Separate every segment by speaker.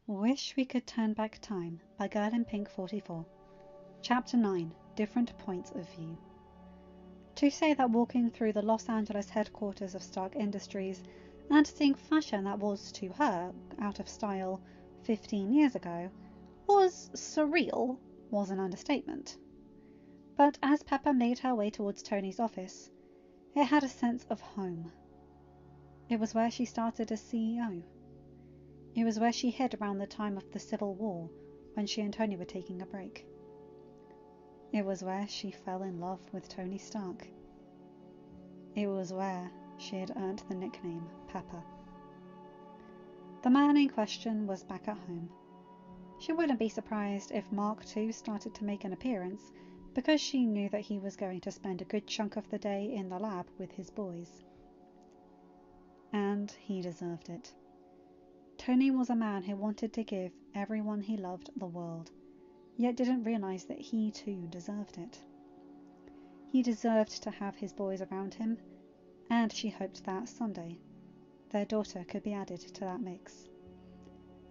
Speaker 1: Wish We Could Turn Back Time by Girlinpink44. Chapter 9. Different Points of View. To say that walking through the Los Angeles headquarters of Stark Industries and seeing fashion that was, to her, out of style 15 years ago, was surreal was an understatement. But as Pepper made her way towards Tony's office, it had a sense of home. It was where she started as CEO. It was where she hid around the time of the Civil War, when she and Tony were taking a break. It was where she fell in love with Tony Stark. It was where she had earned the nickname Pepper. The man in question was back at home. She wouldn't be surprised if Mark II started to make an appearance, because she knew that he was going to spend a good chunk of the day in the lab with his boys. And he deserved it. Tony was a man who wanted to give everyone he loved the world, yet didn't realize that he too deserved it. He deserved to have his boys around him, and she hoped that someday their daughter could be added to that mix.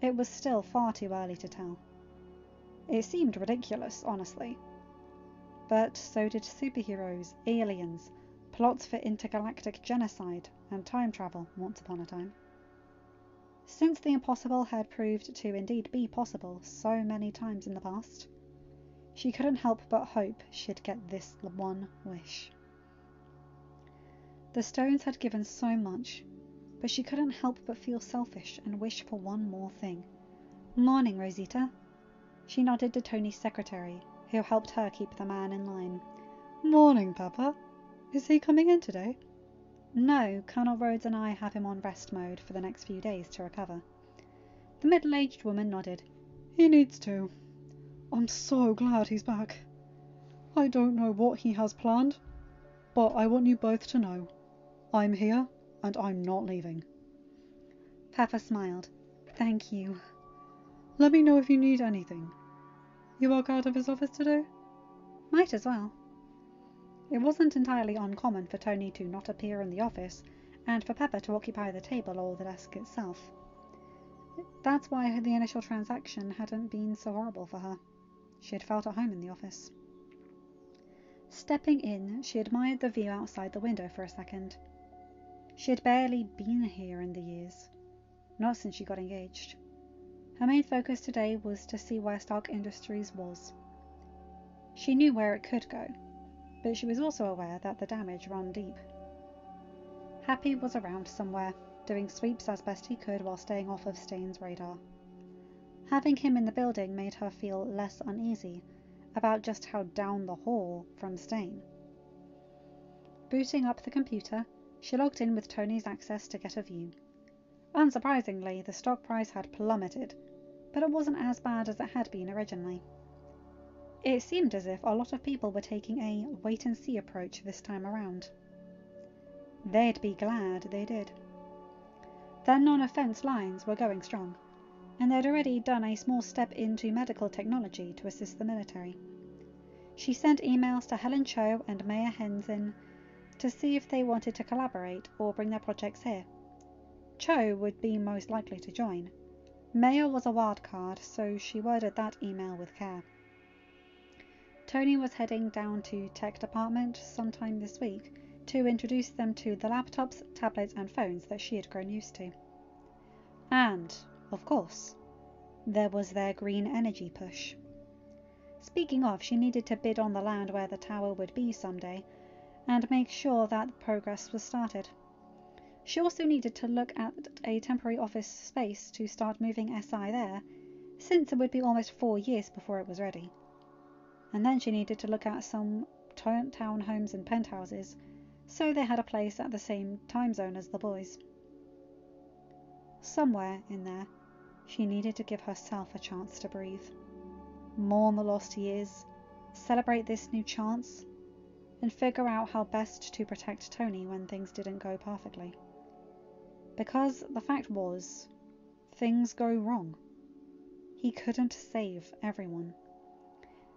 Speaker 1: It was still far too early to tell. It seemed ridiculous, honestly. But so did superheroes, aliens, plots for intergalactic genocide, and time travel once upon a time. Since the impossible had proved to indeed be possible so many times in the past, she couldn't help but hope she'd get this one wish. The Stones had given so much, but she couldn't help but feel selfish and wish for one more thing. "Morning, Rosita." She nodded to Tony's secretary, who helped her keep the man in line. "Morning, Pepper. Is he coming in today?" "No, Colonel Rhodes and I have him on rest mode for the next few days to recover." The middle-aged woman nodded. "He needs to. I'm so glad he's back. I don't know what he has planned, but I want you both to know I'm here and I'm not leaving." Pepper smiled. "Thank you." "Let me know if you need anything. You walk out of his office today?" "Might as well." It wasn't entirely uncommon for Tony to not appear in the office, and for Pepper to occupy the table or the desk itself. That's why the initial transaction hadn't been so horrible for her. She had felt at home in the office. Stepping in, she admired the view outside the window for a second. She had barely been here in the years, not since she got engaged. Her main focus today was to see where Stark Industries was. She knew where it could go, but she was also aware that the damage ran deep. Happy was around somewhere, doing sweeps as best he could while staying off of Stain's radar. Having him in the building made her feel less uneasy about just how down the hall from Stain. Booting up the computer, she logged in with Tony's access to get a view. Unsurprisingly, the stock price had plummeted, but it wasn't as bad as it had been originally. It seemed as if a lot of people were taking a wait-and-see approach this time around. They'd be glad they did. Their non-offense lines were going strong, and they'd already done a small step into medical technology to assist the military. She sent emails to Helen Cho and Maya Henson to see if they wanted to collaborate or bring their projects here. Cho would be most likely to join. Maya was a wild card, so she worded that email with care. Tony was heading down to tech department sometime this week to introduce them to the laptops, tablets and phones that she had grown used to. And, of course, there was their green energy push. Speaking of, she needed to bid on the land where the tower would be someday and make sure that progress was started. She also needed to look at a temporary office space to start moving SI there, since it would be almost 4 years before it was ready. And then she needed to look at some townhomes and penthouses, so they had a place at the same time zone as the boys. Somewhere in there, she needed to give herself a chance to breathe. Mourn the lost years, celebrate this new chance, and figure out how best to protect Tony when things didn't go perfectly. Because the fact was, things go wrong. He couldn't save everyone,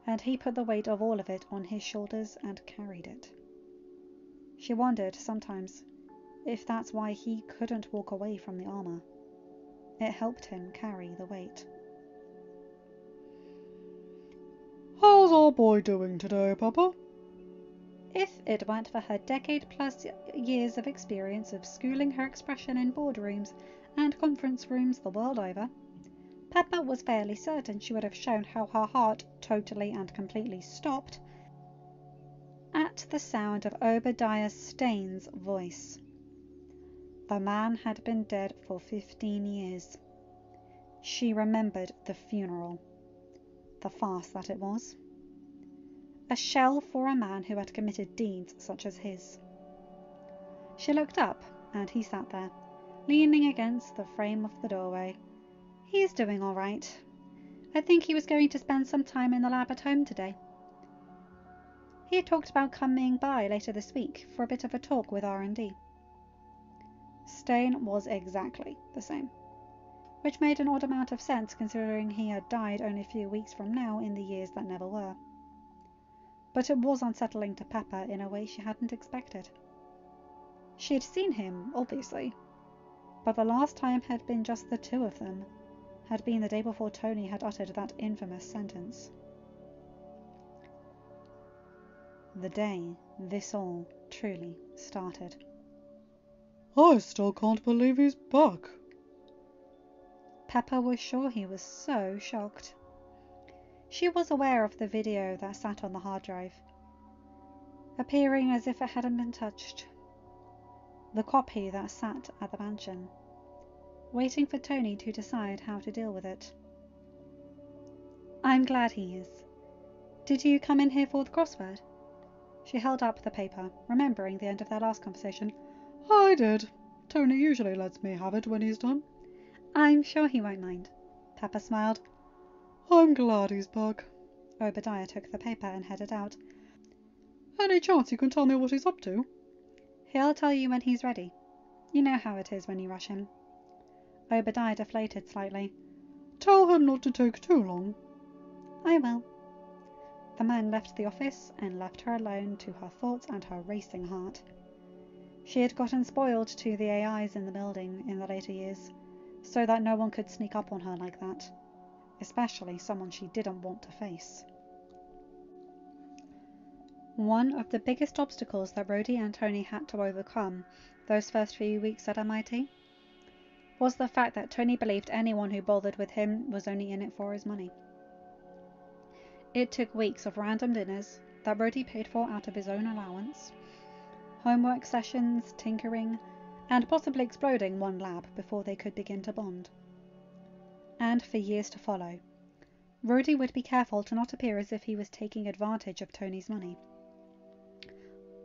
Speaker 1: and he put the weight of all of it on his shoulders and carried it. She wondered sometimes if that's why he couldn't walk away from the armor. It helped him carry the weight.
Speaker 2: How's our boy doing today, Papa?
Speaker 1: If it weren't for her decade-plus years of experience of schooling her expression in boardrooms and conference rooms the world over, Peppa was fairly certain she would have shown how her heart totally and completely stopped at the sound of Obadiah Stane's voice. The man had been dead for 15 years. She remembered the funeral, the farce that it was. A shell for a man who had committed deeds such as his. She looked up, and he sat there, leaning against the frame of the doorway. He's doing all right. I think he was going to spend some time in the lab at home today. He had talked about coming by later this week for a bit of a talk with R&D. Stane was exactly the same, which made an odd amount of sense considering he had died only a few weeks from now in the years that never were. But it was unsettling to Peppa in a way she hadn't expected. She had seen him, obviously, but the last time had been just the two of them, had been the day before Tony had uttered that infamous sentence. The day this all truly started.
Speaker 2: I still can't believe he's back.
Speaker 1: Peppa was sure he was so shocked. She was aware of the video that sat on the hard drive, appearing as if it hadn't been touched. The copy that sat at the mansion, waiting for Tony to decide how to deal with it. I'm glad he is. Did you come in here for the crossword? She held up the paper, remembering the end of their last conversation.
Speaker 2: I did. Tony usually lets me have it when he's done.
Speaker 1: I'm sure he won't mind. Peppa smiled.
Speaker 2: I'm glad he's back.
Speaker 1: Obadiah took the paper and headed out.
Speaker 2: Any chance you can tell me what he's up to?
Speaker 1: He'll tell you when he's ready. You know how it is when you rush him. Obadiah deflated slightly.
Speaker 2: Tell him not to take too long.
Speaker 1: I will. The man left the office and left her alone to her thoughts and her racing heart. She had gotten spoiled to the AIs in the building in the later years, so that no one could sneak up on her like that, especially someone she didn't want to face. One of the biggest obstacles that Rhodey and Tony had to overcome those first few weeks at MIT was the fact that Tony believed anyone who bothered with him was only in it for his money. It took weeks of random dinners that Rhodey paid for out of his own allowance, homework sessions, tinkering, and possibly exploding one lab before they could begin to bond. And for years to follow, Rhodey would be careful to not appear as if he was taking advantage of Tony's money.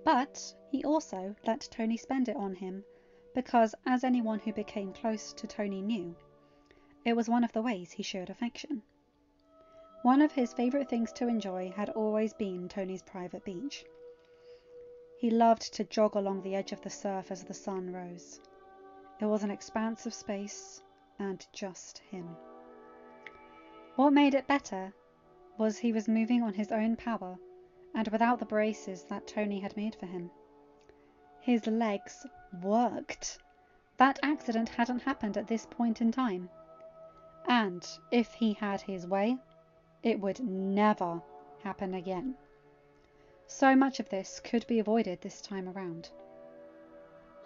Speaker 1: But he also let Tony spend it on him because, as anyone who became close to Tony knew, it was one of the ways he showed affection. One of his favourite things to enjoy had always been Tony's private beach. He loved to jog along the edge of the surf as the sun rose. It was an expanse of space and just him. What made it better was he was moving on his own power and without the braces that Tony had made for him. His legs worked. That accident hadn't happened at this point in time. And if he had his way, it would never happen again. So much of this could be avoided this time around.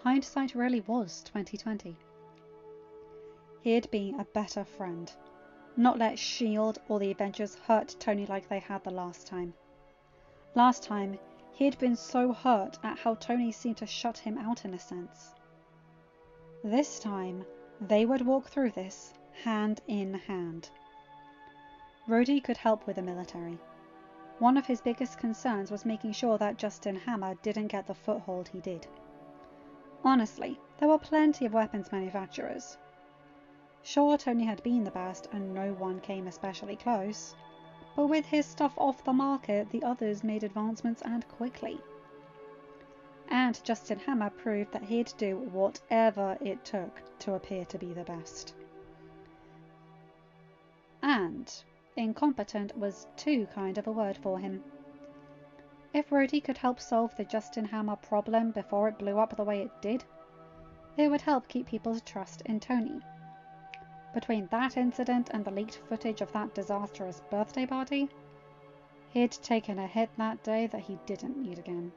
Speaker 1: Hindsight really was 2020. He'd be a better friend, not let S.H.I.E.L.D. or the Avengers hurt Tony like they had the last time. Last time, he'd been so hurt at how Tony seemed to shut him out in a sense. This time, they would walk through this hand in hand. Rhodey could help with the military. One of his biggest concerns was making sure that Justin Hammer didn't get the foothold he did. Honestly, there were plenty of weapons manufacturers. Sure, Tony had been the best and no one came especially close, but with his stuff off the market, the others made advancements and quickly. And Justin Hammer proved that he'd do whatever it took to appear to be the best. And incompetent was too kind of a word for him. If Rhodey could help solve the Justin Hammer problem before it blew up the way it did, it would help keep people's trust in Tony. between that incident and the leaked footage of that disastrous birthday party, he'd taken a hit that day that he didn't need again.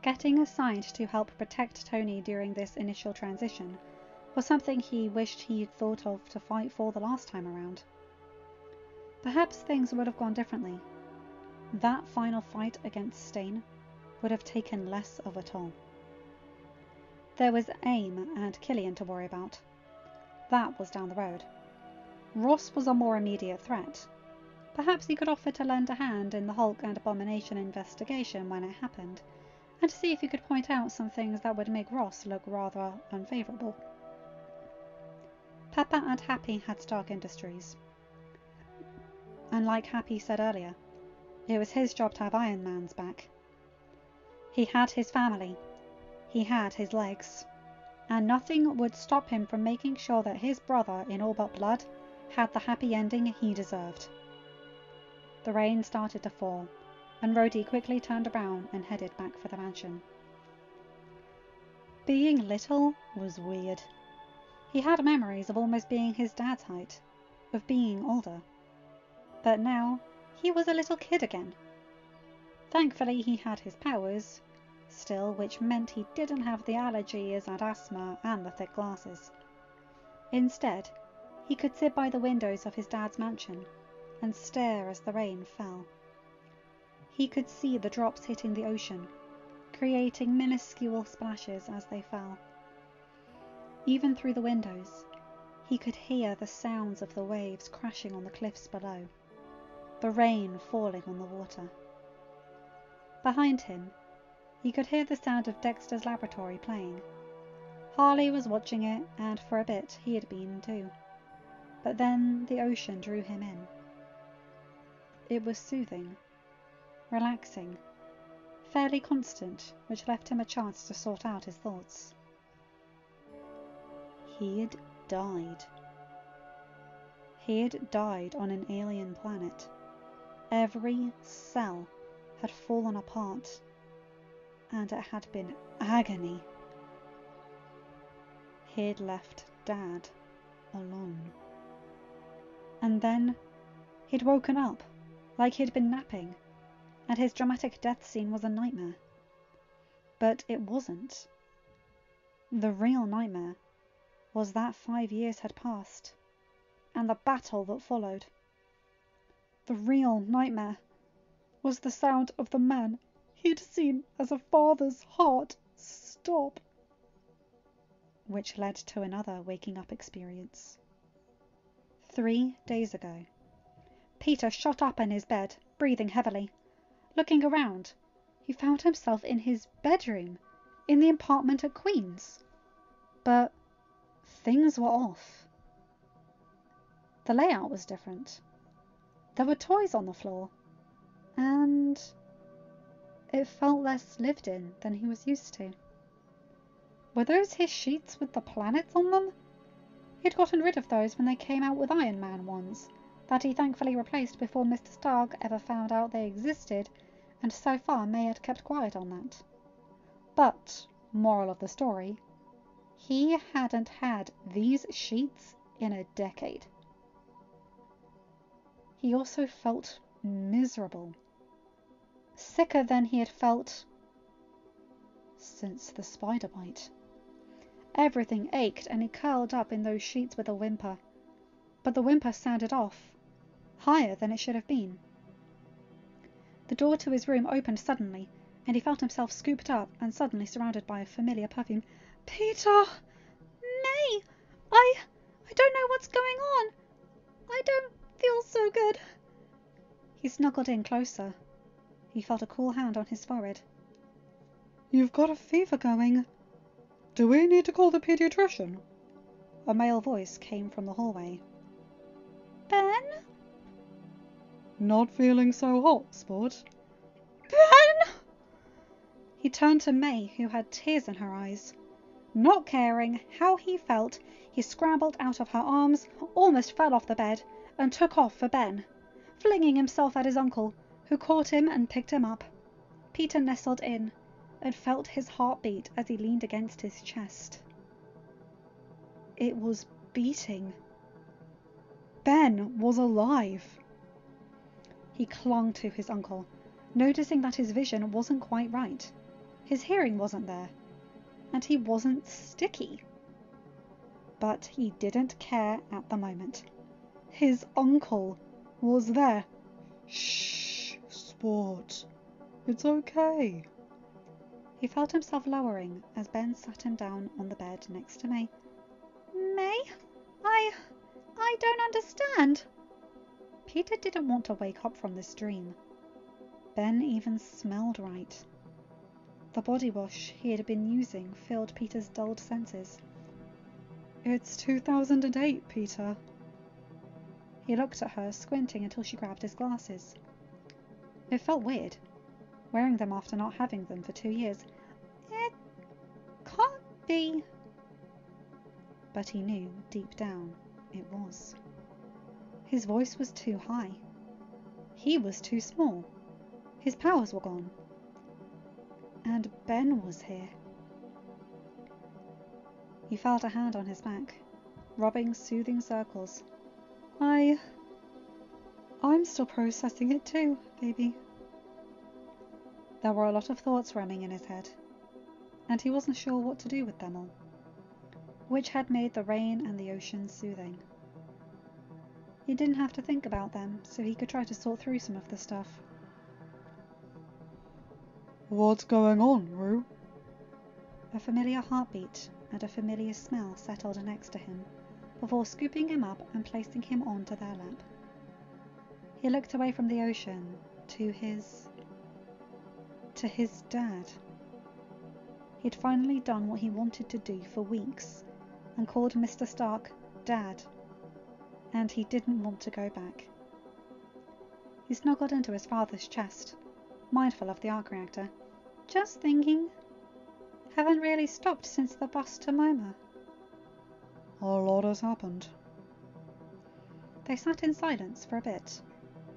Speaker 1: Getting assigned to help protect Tony during this initial transition was something he wished he'd thought of to fight for the last time around. Perhaps things would have gone differently. That final fight against Stain would have taken less of a toll. There was AIM and Killian to worry about. That was down the road. Ross was a more immediate threat. Perhaps he could offer to lend a hand in the Hulk and Abomination investigation when it happened, and to see if he could point out some things that would make Ross look rather unfavourable. Pepper and Happy had Stark Industries. And like Happy said earlier, it was his job to have Iron Man's back. He had his family. He had his legs. And nothing would stop him from making sure that his brother in all but blood had the happy ending he deserved. The rain started to fall, and Rhodey quickly turned around and headed back for the mansion. Being little was weird. He had memories of almost being his dad's height, of being older. But now he was a little kid again. Thankfully he had his powers still, which meant he didn't have the allergies and asthma and the thick glasses. Instead, he could sit by the windows of his dad's mansion and stare as the rain fell. He could see the drops hitting the ocean, creating minuscule splashes as they fell. Even through the windows, he could hear the sounds of the waves crashing on the cliffs below, the rain falling on the water. Behind him, he could hear the sound of Dexter's laboratory playing. Harley was watching it, and for a bit he had been too. But then the ocean drew him in. It was soothing, relaxing, fairly constant, which left him a chance to sort out his thoughts. He'd died. He'd died on an alien planet. Every cell had fallen apart, and it had been agony. He'd left Dad alone. And then he'd woken up, like he'd been napping, and his dramatic death scene was a nightmare. But it wasn't. The real nightmare was that 5 years had passed, and the battle that followed. The real nightmare was the sound of the man he'd seen as a father's heart stop. Which led to another waking up experience. 3 days ago, Peter shot up in his bed, breathing heavily. Looking around, he found himself in his bedroom, in the apartment at Queen's. But things were off. The layout was different. There were toys on the floor, and it felt less lived in than he was used to. Were those his sheets with the planets on them? He'd gotten rid of those when they came out with Iron Man ones, that he thankfully replaced before Mr. Stark ever found out they existed, and so far May had kept quiet on that. But, moral of the story, he hadn't had these sheets in a decade. He also felt miserable. Sicker than he had felt since the spider bite. Everything ached and he curled up in those sheets with a whimper. But the whimper sounded off, higher than it should have been. The door to his room opened suddenly, and he felt himself scooped up and suddenly surrounded by a familiar perfume. Peter! May! I don't know what's going on. I don't feel so good. He snuggled in closer. He felt a cool hand on his forehead.
Speaker 2: You've got a fever going. Do we need to call the pediatrician?
Speaker 1: A male voice came from the hallway. Ben?
Speaker 2: Not feeling so hot, sport?
Speaker 1: Ben! He turned to May, who had tears in her eyes. Not caring how he felt, he scrambled out of her arms, almost fell off the bed, and took off for Ben, flinging himself at his uncle, who caught him and picked him up. Peter nestled in, and felt his heart beat as he leaned against his chest. It was
Speaker 2: beating. Ben was alive.
Speaker 1: He clung to his uncle, noticing that his vision wasn't quite right. His hearing wasn't there, and he wasn't sticky. But he didn't care at the moment.
Speaker 2: His uncle was there. Shh, Sport. It's okay.
Speaker 1: He felt himself lowering as Ben sat him down on the bed next to May. May? I don't understand. Peter didn't want to wake up from this dream. Ben even smelled right. The body wash he had been using filled Peter's dulled senses.
Speaker 2: It's 2008, Peter.
Speaker 1: He looked at her, squinting until she grabbed his glasses. It felt weird, wearing them after not having them for 2 years. It can't be. But he knew, deep down, it was. His voice was too high. He was too small. His powers were gone. And Ben was here. He felt a hand on his back, rubbing soothing circles.
Speaker 2: I'm still processing it too, baby.
Speaker 1: There were a lot of thoughts running in his head, and he wasn't sure what to do with them all, which had made the rain and the ocean soothing. He didn't have to think about them, so he could try to sort through some of the stuff.
Speaker 2: What's going on, Rue?
Speaker 1: A familiar heartbeat and a familiar smell settled next to him, before scooping him up and placing him onto their lap. He looked away from the ocean to his dad. He'd finally done what he wanted to do for weeks, and called Mr. Stark Dad, and he didn't want to go back. He snuggled into his father's chest, mindful of the arc reactor. Just thinking. Haven't really stopped since the bus to MoMA.
Speaker 2: A lot has happened.
Speaker 1: They sat in silence for a bit,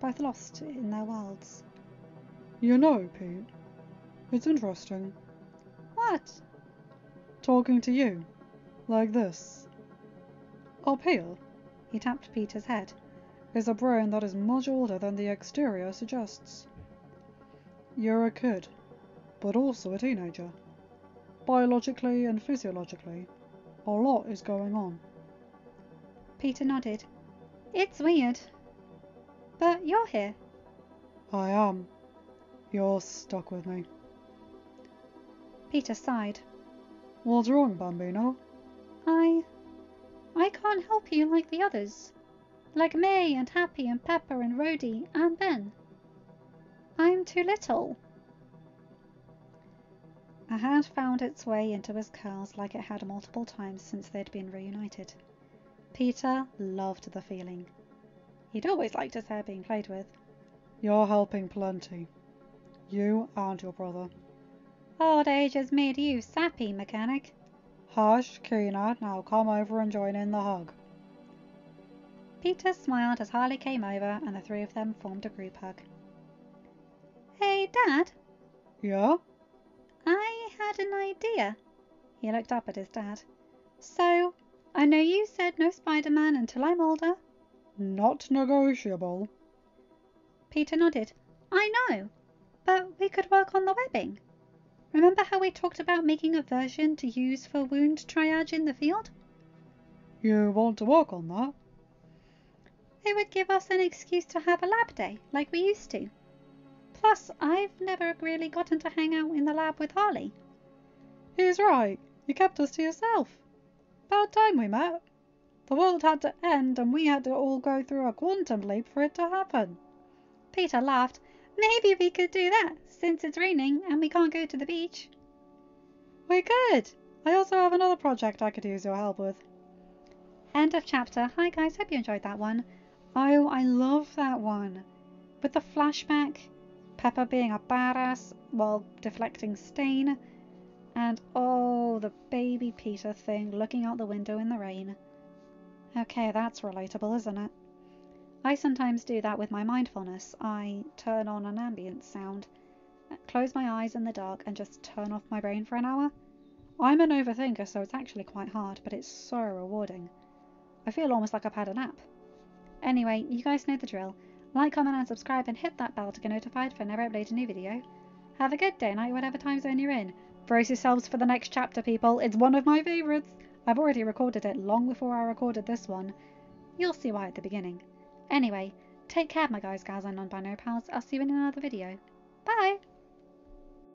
Speaker 1: both lost in their worlds.
Speaker 2: You know, Pete, it's interesting.
Speaker 1: What?
Speaker 2: Talking to you, like this. Up here,
Speaker 1: he tapped Peter's head,
Speaker 2: is a brain that is much older than the exterior suggests. You're a kid, but also a teenager. Biologically and physiologically, a lot is going on.
Speaker 1: Peter nodded. It's weird. But you're here.
Speaker 2: I am. You're stuck with me.
Speaker 1: Peter sighed.
Speaker 2: What's wrong, Bambino?
Speaker 1: I can't help you like the others. Like May and Happy and Pepper and Rhodey and Ben. I'm too little. A hand found its way into his curls like it had multiple times since they'd been reunited. Peter loved the feeling. He'd always liked his hair being played with.
Speaker 2: You're helping plenty. You and your brother.
Speaker 1: Old age has made you sappy, mechanic.
Speaker 2: Hush, Keena, now come over and join in the hug.
Speaker 1: Peter smiled as Harley came over and the three of them formed a group hug. Hey, Dad?
Speaker 2: Yeah?
Speaker 1: I had an idea. He looked up at his dad. So, I know you said no Spider-Man until I'm older.
Speaker 2: Not negotiable.
Speaker 1: Peter nodded. I know, but we could work on the webbing. Remember how we talked about making a version to use for wound triage in the field?
Speaker 2: You want to work on that?
Speaker 1: It would give us an excuse to have a lab day, like we used to. Plus, I've never really gotten to hang out in the lab with Harley.
Speaker 2: He's right. You kept us to yourself. About time we met. The world had to end and we had to all go through a quantum leap for it to happen.
Speaker 1: Peter laughed. Maybe we could do that, since it's raining and we can't go to the beach.
Speaker 2: We could. I also have another project I could use your help with.
Speaker 1: End of chapter. Hi guys, hope you enjoyed that one. Oh, I love that one. With the flashback, Pepper being a badass while deflecting Stain, and oh, the baby Peter thing looking out the window in the rain. Okay, that's relatable, isn't it? I sometimes do that with my mindfulness. I turn on an ambient sound, close my eyes in the dark and just turn off my brain for an hour. I'm an overthinker, so it's actually quite hard, but it's so rewarding. I feel almost like I've had a nap. Anyway, you guys know the drill. Like, comment and subscribe and hit that bell to get notified whenever I upload a new video. Have a good day, night, whatever time zone you're in. Brace yourselves for the next chapter, people. It's one of my favourites. I've already recorded it long before I recorded this one. You'll see why at the beginning. Anyway, take care, my guys, gals, and non-binary pals. I'll see you in another video. Bye!